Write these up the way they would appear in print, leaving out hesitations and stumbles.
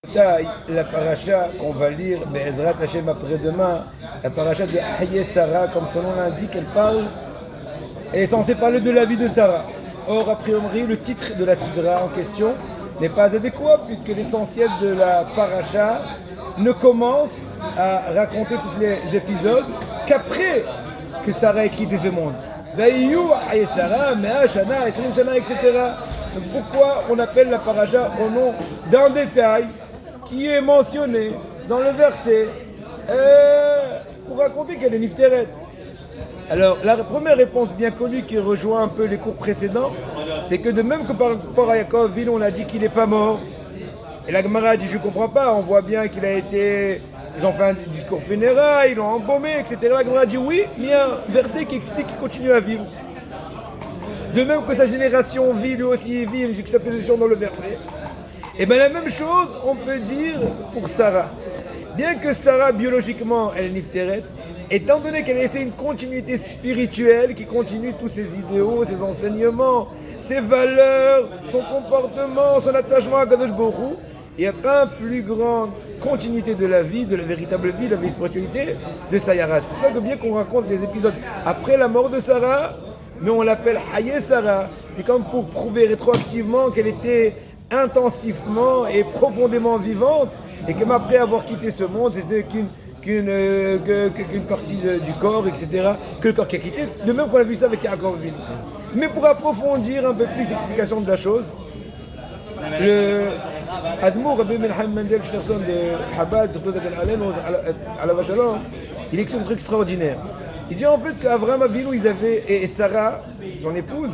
La paracha qu'on va lire, Be'ezrat Hashem après-demain, la paracha de Hayé Sarah, comme son nom l'indique, elle est censée parler de la vie de Sarah. Or, a priori, le titre de la sidra en question n'est pas adéquat, puisque l'essentiel de la paracha ne commence à raconter tous les épisodes qu'après que Sarah ait quitté ce monde. Vaïyou Hayé Sarah, Mea Shana, Esrim Shana, etc. Donc pourquoi on appelle la paracha au nom d'un détail qui est mentionné dans le verset pour raconter qu'elle est Nifteret? Alors, la première réponse bien connue qui rejoint un peu les cours précédents, c'est que de même que par rapport à Yaakov Avinu, on a dit qu'il n'est pas mort. Et la Gemara dit, je ne comprends pas, on voit bien qu'il a été... Ils ont fait un discours funéraire, ils l'ont embaumé, etc. La Gemara dit, oui, mais il y a un verset qui explique qu'il continue à vivre. De même que sa génération vit, lui aussi vit une juxtaposition dans le verset. Et bien la même chose, on peut dire pour Sarah. Bien que Sarah, biologiquement, elle est Nifteret, étant donné qu'elle a laissé une continuité spirituelle qui continue tous ses idéaux, ses enseignements, ses valeurs, son comportement, son attachement à Kadosh Baruch Hu, il n'y a pas une plus grande continuité de la vie, de la véritable vie, de la vie spiritualité de Sayara. C'est pour ça que bien qu'on raconte des épisodes après la mort de Sarah, mais on l'appelle Hayé Sarah, c'est comme pour prouver rétroactivement qu'elle était intensivement et profondément vivante, et que même après avoir quitté ce monde, c'était qu'une partie du corps, etc., que le corps qui a quitté, de même qu'on a vu ça avec Yaakov Avinu. Mais pour approfondir un peu plus l'explication de la chose, le Admour Rabbi Menachem Mendel Schneerson de Chabad, surtout d'Agan Allen, à la Vachalom, il explique un truc extraordinaire. Il dit en fait qu'Avraham Avinu et Sarah, son épouse,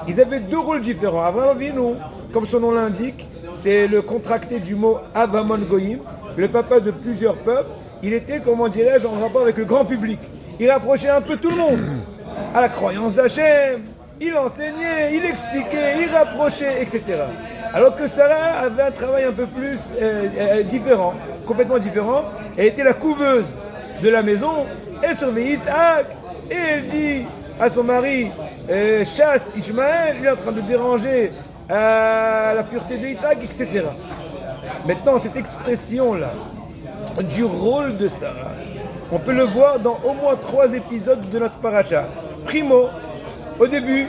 ils avaient deux rôles différents. Avraham Avinu, comme son nom l'indique, c'est le contracté du mot Avamon Goyim, le papa de plusieurs peuples. Il était, comment dirais-je, en rapport avec le grand public. Il rapprochait un peu tout le monde à la croyance d'Hachem. Il enseignait, il expliquait, il rapprochait, etc. Alors que Sarah avait un travail un peu plus différent, complètement différent. Elle était la couveuse de la maison. Elle surveille Yitzhak et elle dit à son mari chasse Ishmaël, il est en train de déranger la pureté de Yitzhak, etc. Maintenant, cette expression-là du rôle de Sarah, on peut le voir dans au moins 3 épisodes de notre paracha. Primo, au début,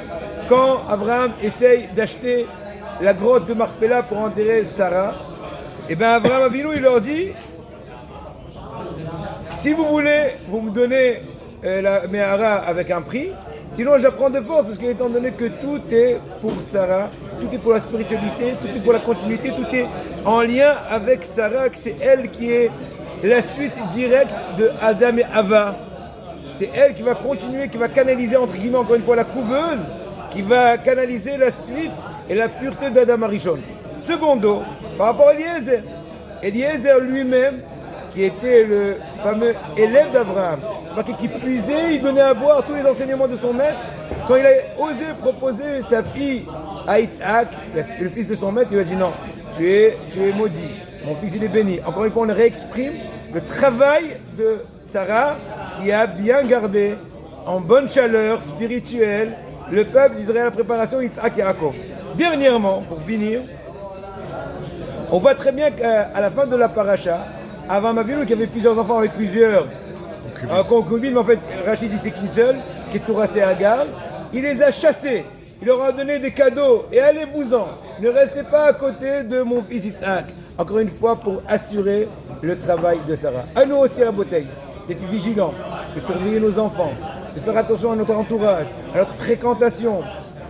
quand Abraham essaye d'acheter la grotte de Marpella pour enterrer Sarah, et bien Abraham Avinu, il leur dit: si vous voulez, vous me donnez la Mehara avec un prix, sinon j'apprends de force, parce qu'étant donné que tout est pour Sarah, tout est pour la spiritualité, tout est pour la continuité, tout est en lien avec Sarah, que c'est elle qui est la suite directe de Adam et Hava. C'est elle qui va continuer, qui va canaliser, entre guillemets, encore une fois, la couveuse, qui va canaliser la suite et la pureté d'Adam Arishon. Secondo, par rapport à Eliezer. Eliezer lui-même, qui était le fameux élève d'Abraham. C'est pas qu'il puisait, il donnait à boire tous les enseignements de son maître. Quand il a osé proposer sa fille à Yitzhak, le fils de son maître, il lui a dit non, tu es maudit, mon fils il est béni. Encore une fois, on réexprime le travail de Sarah qui a bien gardé en bonne chaleur spirituelle le peuple d'Israël à la préparation Yitzhak et Yaakov. Dernièrement, pour finir, on voit très bien qu'à la fin de la paracha, Avraham Avinu qui avait plusieurs enfants avec plusieurs concubines, mais en fait Rachid dit c'est qu'une seule, qui est Torah et Agar, il les a chassés, il leur a donné des cadeaux, et allez-vous-en, ne restez pas à côté de mon fils Yitzhak, encore une fois pour assurer le travail de Sarah. À nous aussi à Botei, d'être vigilants, de surveiller nos enfants, de faire attention à notre entourage, à notre fréquentation,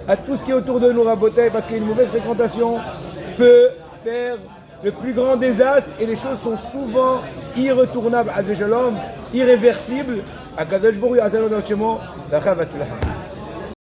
à tout ce qui est autour de nous à Botei, parce qu'une mauvaise fréquentation peut faire le plus grand désastre, et les choses sont souvent irretournables, irréversibles. À Kadosh Baruch Hu,